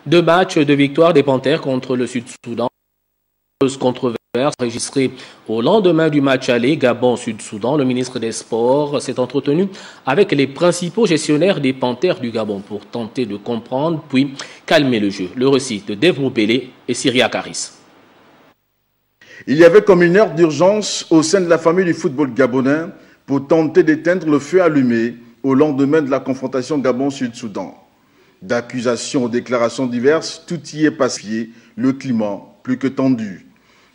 Deux matchs de victoire des Panthères contre le Sud-Soudan. Controverse enregistrée au lendemain du match aller Gabon-Sud-Soudan. Le ministre des Sports s'est entretenu avec les principaux gestionnaires des Panthères du Gabon pour tenter de comprendre puis calmer le jeu. Le récit de Dave Moubélé et Syria Karis. Il y avait comme une heure d'urgence au sein de la famille du football gabonais pour tenter d'éteindre le feu allumé au lendemain de la confrontation Gabon-Sud-Soudan. D'accusations aux déclarations diverses, tout y est pacifié, le climat plus que tendu.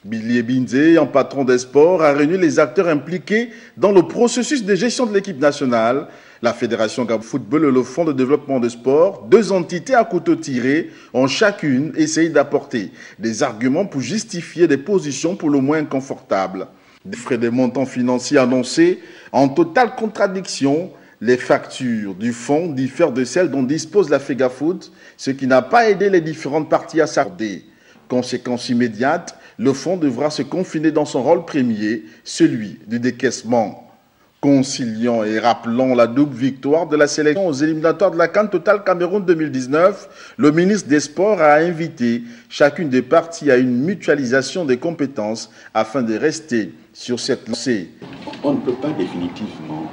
Billy Ebinze, en patron des sports, a réuni les acteurs impliqués dans le processus de gestion de l'équipe nationale, la Fédération Gabon Football et le Fonds de développement de sport. Deux entités à couteau tiré ont chacune essayé d'apporter des arguments pour justifier des positions pour le moins inconfortables. Des frais de montants financiers annoncés en totale contradiction. Les factures du fonds diffèrent de celles dont dispose la FEGAFOOT, ce qui n'a pas aidé les différentes parties à s'accorder. Conséquence immédiate, le fonds devra se confiner dans son rôle premier, celui du décaissement. Conciliant et rappelant la double victoire de la sélection aux éliminatoires de la CAN Total Cameroun 2019, le ministre des Sports a invité chacune des parties à une mutualisation des compétences afin de rester sur cette lancée. On ne peut pas définitivement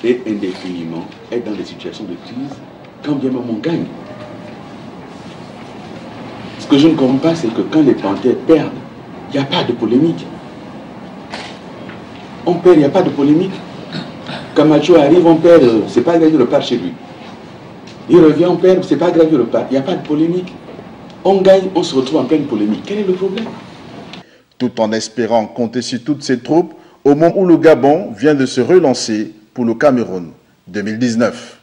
et indéfiniment être dans des situations de crise quand bien même on gagne. Ce que je ne comprends pas, c'est que quand les Panthères perdent, il n'y a pas de polémique. On perd, il n'y a pas de polémique. Camacho arrive, on perd, c'est pas grave, il repart chez lui. Il revient, on perd, c'est pas grave, il repart. Il n'y a pas de polémique. On gagne, on se retrouve en pleine polémique. Quel est le problème? Tout en espérant compter sur toutes ces troupes au moment où le Gabon vient de se relancer pour le Cameroun 2019.